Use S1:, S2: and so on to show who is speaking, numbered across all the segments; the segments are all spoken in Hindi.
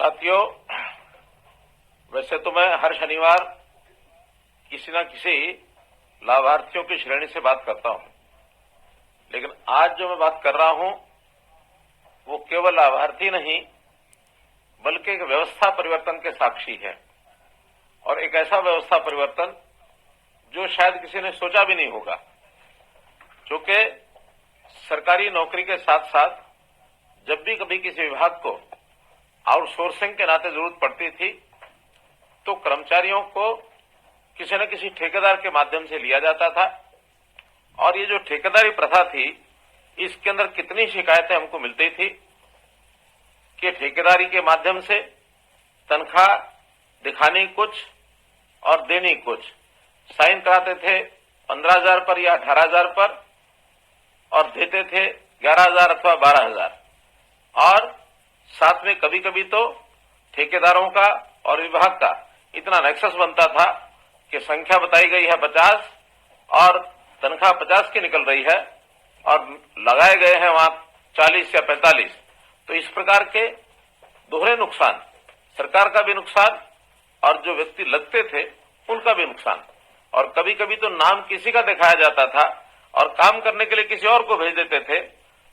S1: साथियों, वैसे तो मैं हर शनिवार किसी न किसी लाभार्थियों की श्रेणी से बात करता हूं, लेकिन आज जो मैं बात कर रहा हूं वो केवल लाभार्थी नहीं बल्कि एक व्यवस्था परिवर्तन के साक्षी है, और एक ऐसा व्यवस्था परिवर्तन जो शायद किसी ने सोचा भी नहीं होगा। क्योंकि सरकारी नौकरी के साथ साथ जब भी कभी किसी विभाग को आउटसोर्सिंग के नाते जरूरत पड़ती थी तो कर्मचारियों को किसी न किसी ठेकेदार के माध्यम से लिया जाता था, और ये जो ठेकेदारी प्रथा थी इसके अंदर कितनी शिकायतें हमको मिलती थी कि ठेकेदारी के माध्यम से तनख्वाह दिखानी कुछ और देनी कुछ, साइन कराते थे 15,000 पर या 18,000 पर और देते थे 11,000 अथवा 12,000, और साथ में कभी कभी तो ठेकेदारों का और विभाग का इतना नेक्सस बनता था कि संख्या बताई गई है 50 और तनख्वाह 50 की निकल रही है और लगाए गए हैं वहां 40 या 45। तो इस प्रकार के दोहरे नुकसान, सरकार का भी नुकसान और जो व्यक्ति लगते थे उनका भी नुकसान। और कभी कभी तो नाम किसी का दिखाया जाता था और काम करने के लिए किसी और को भेज देते थे।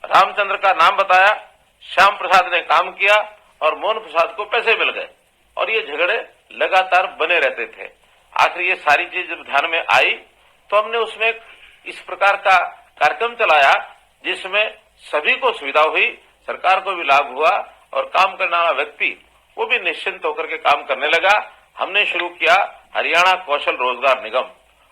S1: रामचंद्र का नाम बताया, श्याम प्रसाद ने काम किया और मोहन प्रसाद को पैसे मिल गए, और ये झगड़े लगातार बने रहते थे। आखिर ये सारी चीज जब ध्यान में आई तो हमने उसमें इस प्रकार का कार्यक्रम चलाया जिसमें सभी को सुविधा हुई, सरकार को भी लाभ हुआ और काम करने वाला व्यक्ति वो भी निश्चिंत होकर के काम करने लगा। हमने शुरू किया हरियाणा कौशल रोजगार निगम,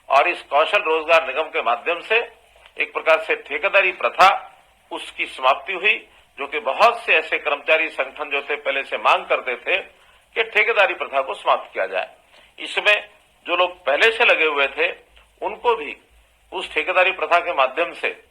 S1: और इस कौशल रोजगार निगम के माध्यम से एक प्रकार से ठेकेदारी प्रथा उसकी समाप्ति हुई, जो कि बहुत से ऐसे कर्मचारी संगठन जो थे पहले से मांग करते थे कि ठेकेदारी प्रथा को समाप्त किया जाए। इसमें जो लोग पहले से लगे हुए थे उनको भी उस ठेकेदारी प्रथा के माध्यम से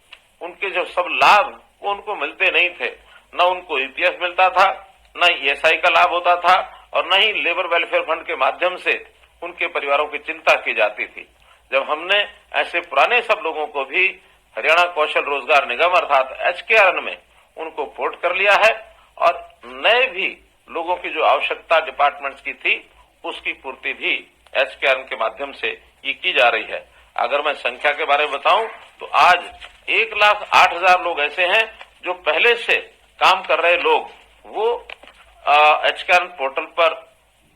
S1: उनके जो सब लाभ वो उनको मिलते नहीं थे। न उनको ईपीएफ मिलता था, न ईएसआई का लाभ होता था, और न ही लेबर वेलफेयर फंड के माध्यम से उनके परिवारों की चिंता की जाती थी। जब हमने ऐसे पुराने सब लोगों को भी हरियाणा कौशल रोजगार निगम अर्थात एचकेआरएन में उनको पोर्ट कर लिया है, और नए भी लोगों की जो आवश्यकता डिपार्टमेंट्स की थी उसकी पूर्ति भी एचकेआरएन के माध्यम से ये की जा रही है। अगर मैं संख्या के बारे में बताऊं तो आज 1,08,000 लोग ऐसे हैं जो पहले से काम कर रहे लोग वो एचकेआरएन पोर्टल पर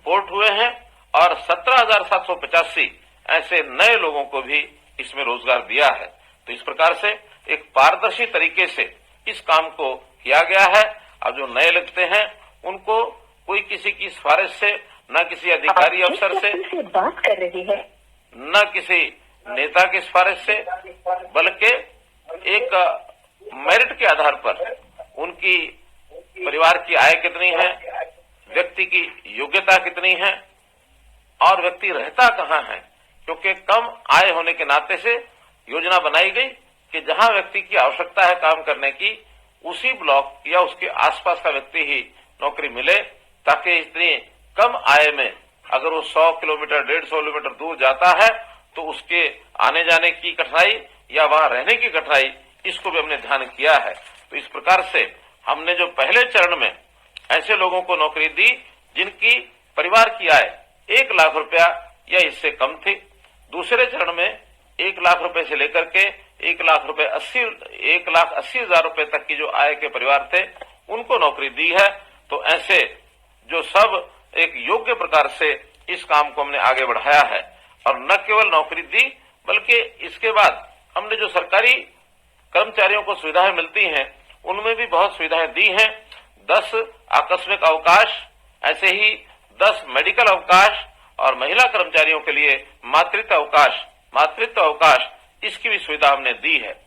S1: पोर्ट हुए हैं, और 17,785 ऐसे नए लोगों को भी इसमें रोजगार दिया है। तो इस प्रकार से एक पारदर्शी तरीके से इस काम को किया गया है। अब जो नए लगते हैं उनको कोई किसी की सिफारिश से, न किसी अधिकारी अफसर से
S2: बात कर रही है,
S1: न किसी नेता की सिफारिश से, बल्कि एक मेरिट के आधार पर उनकी परिवार की आय कितनी है, व्यक्ति की योग्यता कितनी है और व्यक्ति रहता कहां है। क्योंकि कम आय होने के नाते से योजना बनाई गई कि जहां व्यक्ति की आवश्यकता है काम करने की, उसी ब्लॉक या उसके आसपास का व्यक्ति ही नौकरी मिले, ताकि इतनी कम आय में अगर वो 100 किलोमीटर 150 किलोमीटर दूर जाता है तो उसके आने जाने की कठिनाई या वहां रहने की कठिनाई, इसको भी हमने ध्यान किया है। तो इस प्रकार से हमने जो पहले चरण में ऐसे लोगों को नौकरी दी जिनकी परिवार की आय 1 लाख रुपया या इससे कम थी, दूसरे चरण में 1 लाख रुपए से लेकर के 1,80,000 रुपए तक की जो आय के परिवार थे उनको नौकरी दी है। तो ऐसे जो सब एक योग्य प्रकार से इस काम को हमने आगे बढ़ाया है, और न केवल नौकरी दी बल्कि इसके बाद हमने जो सरकारी कर्मचारियों को सुविधाएं मिलती हैं उनमें भी बहुत सुविधाएं दी हैं। 10 आकस्मिक अवकाश, ऐसे ही 10 मेडिकल अवकाश, और महिला कर्मचारियों के लिए मातृत्व अवकाश इसकी भी सुविधा हमने दी है।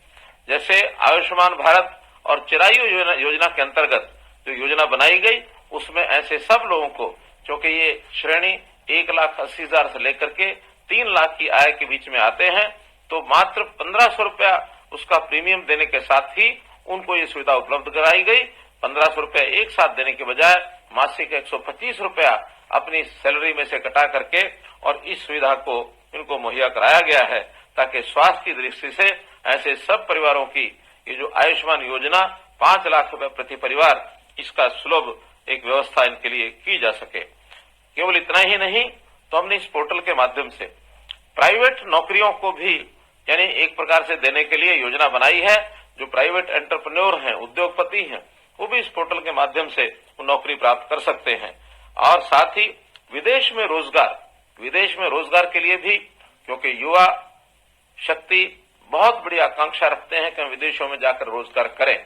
S1: जैसे आयुष्मान भारत और चिरायु योजना के अंतर्गत जो योजना बनाई गई उसमें ऐसे सब लोगों को, क्योंकि ये श्रेणी 1,80,000 से लेकर के 3 लाख की आय के बीच में आते हैं, तो मात्र 1,500 रुपया उसका प्रीमियम देने के साथ ही उनको ये सुविधा उपलब्ध कराई गई। 1,500 रुपया एक साथ देने के बजाय मासिक 125 रुपया अपनी सैलरी में से कटा करके और इस सुविधा को इनको मुहैया कराया गया है, ताकि स्वास्थ्य की दृष्टि से ऐसे सब परिवारों की ये जो आयुष्मान योजना 5 लाख रुपए प्रति परिवार, इसका सुलभ एक व्यवस्था इनके लिए की जा सके। केवल इतना ही नहीं, तो हमने इस पोर्टल के माध्यम से प्राइवेट नौकरियों को भी यानी एक प्रकार से देने के लिए योजना बनाई है। जो प्राइवेट एंटरप्रेन्योर हैं, उद्योगपति हैं, वो भी इस पोर्टल के माध्यम से नौकरी प्राप्त कर सकते हैं। और साथ ही विदेश में रोजगार के लिए भी, क्योंकि युवा शक्ति बहुत बड़ी आकांक्षा रखते हैं कि हम विदेशों में जाकर रोजगार करें।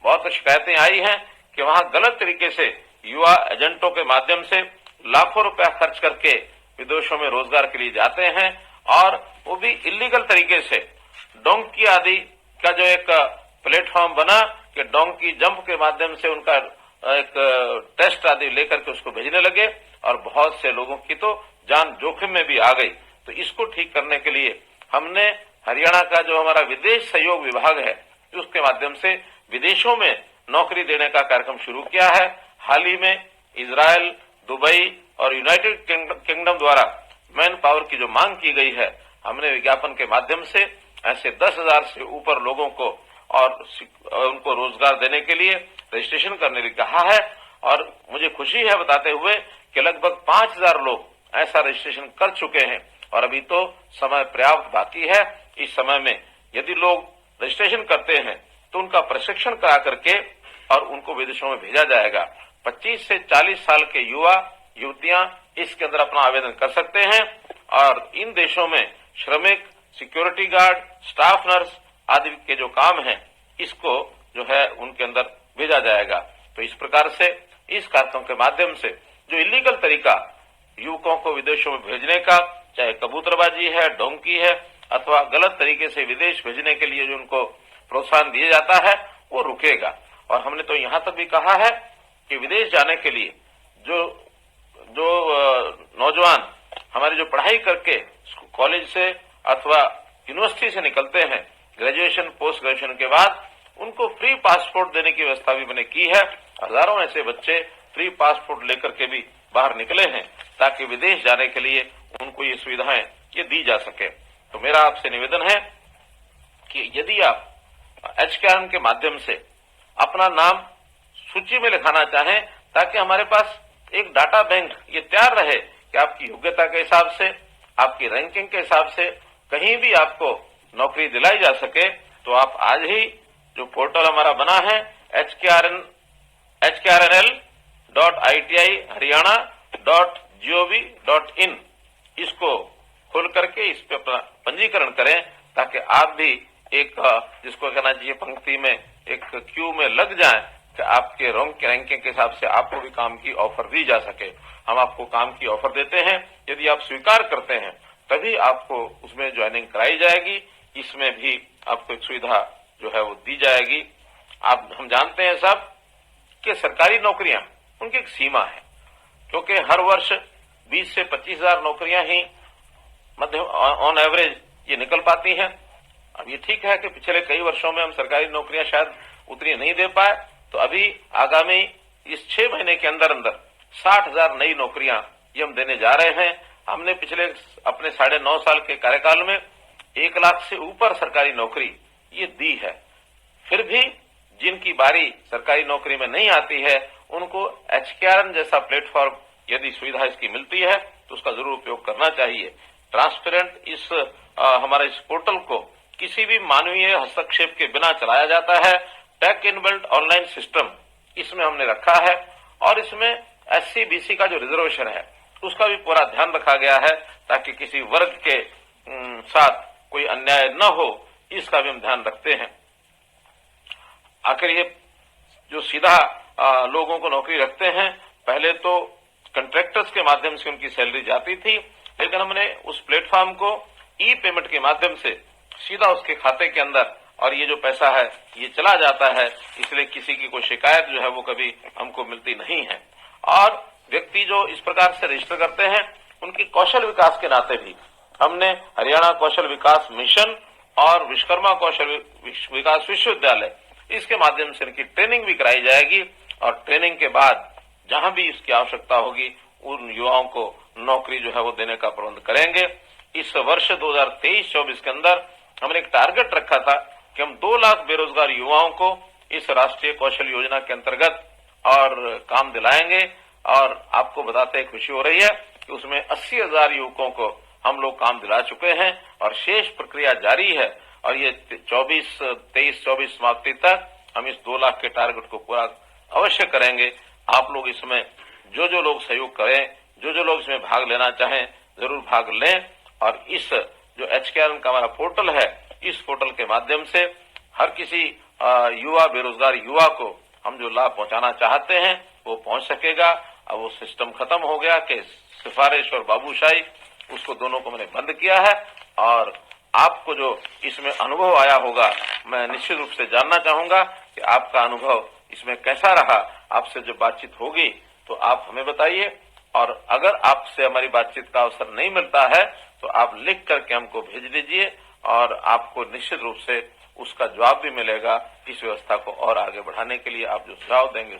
S1: बहुत शिकायतें आई हैं कि वहां गलत तरीके से युवा एजेंटों के माध्यम से लाखों रुपया खर्च करके विदेशों में रोजगार के लिए जाते हैं, और वो भी इलीगल तरीके से डोंकी आदि का जो एक प्लेटफॉर्म बना कि डोंकी जंप के माध्यम से उनका एक टेस्ट आदि लेकर के उसको भेजने लगे, और बहुत से लोगों की तो जान जोखिम में भी आ गई। तो इसको ठीक करने के लिए हमने हरियाणा का जो हमारा विदेश सहयोग विभाग है, उसके माध्यम से विदेशों में नौकरी देने का कार्यक्रम शुरू किया है। हाल ही में इजराइल, दुबई और यूनाइटेड किंगडम द्वारा मैन पावर की जो मांग की गई है, हमने विज्ञापन के माध्यम से ऐसे 10,000 से ऊपर लोगों को और उनको रोजगार देने के लिए रजिस्ट्रेशन करने के लिए कहा है। और मुझे खुशी है बताते हुए कि लगभग 5,000 लोग ऐसा रजिस्ट्रेशन कर चुके हैं, और अभी तो समय पर्याप्त बाकी है। इस समय में यदि लोग रजिस्ट्रेशन करते हैं तो उनका प्रशिक्षण करा करके और उनको विदेशों में भेजा जाएगा। 25 से 40 साल के युवा युवतियां इसके अंदर अपना आवेदन कर सकते हैं, और इन देशों में श्रमिक, सिक्योरिटी गार्ड, स्टाफ नर्स आदि के जो काम है, इसको जो है उनके अंदर भेजा जाएगा। तो इस प्रकार से इस कार्यक्रम के माध्यम से जो इलीगल तरीका युवकों को विदेशों में भेजने का, चाहे कबूतरबाजी है, डोंकी है, अथवा गलत तरीके से विदेश भेजने के लिए जो उनको प्रोत्साहन दिया जाता है, वो रुकेगा। और हमने तो यहां तक भी कहा है कि विदेश जाने के लिए जो नौजवान हमारी जो पढ़ाई करके कॉलेज से अथवा यूनिवर्सिटी से निकलते हैं, ग्रेजुएशन पोस्ट ग्रेजुएशन के बाद उनको फ्री पासपोर्ट देने की व्यवस्था भी मैंने की है। हजारों ऐसे बच्चे फ्री पासपोर्ट लेकर के भी बाहर निकले हैं, ताकि विदेश जाने के लिए उनको ये सुविधाएं ये दी जा सके। तो मेरा आपसे निवेदन है कि यदि आप HKRN के माध्यम से अपना नाम सूची में लिखाना चाहें, ताकि हमारे पास एक डाटा बैंक ये तैयार रहे कि आपकी योग्यता के हिसाब से, आपकी रैंकिंग के हिसाब से कहीं भी आपको नौकरी दिलाई जा सके, तो आप आज ही जो पोर्टल हमारा बना है hkrnl.iti.haryana.gov.in, इसको खोल करके इस पे अपना पंजीकरण करें, ताकि आप भी एक जिसको कहना चाहिए पंक्ति में एक क्यू में लग जाएं कि आपके रैंकिंग के हिसाब से आपको भी काम की ऑफर दी जा सके। हम आपको काम की ऑफर देते हैं, यदि आप स्वीकार करते हैं तभी आपको उसमें ज्वाइनिंग कराई जाएगी। इसमें भी आपको एक सुविधा जो है वो दी जाएगी। हम जानते हैं सब कि सरकारी नौकरियां उनकी एक सीमा है, क्योंकि हर वर्ष 20 से 25,000 नौकरियां ही मध्य ऑन एवरेज ये निकल पाती हैं। अब ये ठीक है कि पिछले कई वर्षों में हम सरकारी नौकरियां शायद उतनी नहीं दे पाए, तो अभी आगामी इस 6 महीने के अंदर 60,000 नई नौकरियां ये हम देने जा रहे हैं। हमने पिछले अपने 9.5 साल के कार्यकाल में 1 लाख से ऊपर सरकारी नौकरी ये दी है। फिर भी जिनकी बारी सरकारी नौकरी में नहीं आती है, उनको HKRN जैसा प्लेटफॉर्म यदि सुविधा इसकी मिलती है तो उसका जरूर उपयोग करना चाहिए। ट्रांसपेरेंट हमारे इस पोर्टल को किसी भी मानवीय हस्तक्षेप के बिना चलाया जाता है। टेक इनबिल्ट ऑनलाइन सिस्टम इसमें हमने रखा है, और इसमें SC/BC का जो रिजर्वेशन है उसका भी पूरा ध्यान रखा गया है, ताकि किसी वर्ग के साथ कोई अन्याय न हो, इसका भी हम ध्यान रखते हैं। आखिर ये जो सीधा लोगों को नौकरी रखते हैं, पहले तो कंट्रैक्टर्स के माध्यम से उनकी सैलरी जाती थी, लेकिन हमने उस प्लेटफॉर्म को ई-पेमेंट के माध्यम से सीधा उसके खाते के अंदर, और ये जो पैसा है ये चला जाता है, इसलिए किसी की कोई शिकायत जो है वो कभी हमको मिलती नहीं है। और व्यक्ति जो इस प्रकार से रजिस्टर करते हैं, उनकी कौशल विकास के नाते भी हमने हरियाणा कौशल विकास मिशन और विश्वकर्मा कौशल विकास विश्वविद्यालय, इसके माध्यम से इनकी ट्रेनिंग भी कराई जाएगी, और ट्रेनिंग के बाद जहां भी इसकी आवश्यकता होगी उन युवाओं को नौकरी जो है वो देने का प्रबंध करेंगे। इस वर्ष 2023-24 के अंदर हमने एक टारगेट रखा था कि हम 2 लाख बेरोजगार युवाओं को इस राष्ट्रीय कौशल योजना के अंतर्गत और काम दिलाएंगे। और आपको बताते खुशी हो रही है कि उसमें 80,000 युवकों को हम लोग काम दिला चुके हैं और शेष प्रक्रिया जारी है। और ये 23-24 समाप्ति तक हम इस 2 लाख के टारगेट को पूरा अवश्य करेंगे। आप लोग इसमें जो लोग सहयोग करें, जो लोग इसमें भाग लेना चाहें, जरूर भाग लें। और इस जो HKRN का हमारा पोर्टल है, इस पोर्टल के माध्यम से हर किसी युवा, बेरोजगार युवा को हम जो लाभ पहुंचाना चाहते हैं वो पहुंच सकेगा। अब वो सिस्टम खत्म हो गया कि सिफारिश और बाबूशाही, उसको दोनों को मैंने बंद किया है। और आपको जो इसमें अनुभव आया होगा, मैं निश्चित रूप से जानना चाहूंगा कि आपका अनुभव इसमें कैसा रहा। आपसे जो बातचीत होगी तो आप हमें बताइए, और अगर आपसे हमारी बातचीत का अवसर नहीं मिलता है तो आप लिख करके हमको भेज दीजिए और आपको निश्चित रूप से उसका जवाब भी मिलेगा। इस व्यवस्था को और आगे बढ़ाने के लिए आप जो सुझाव देंगे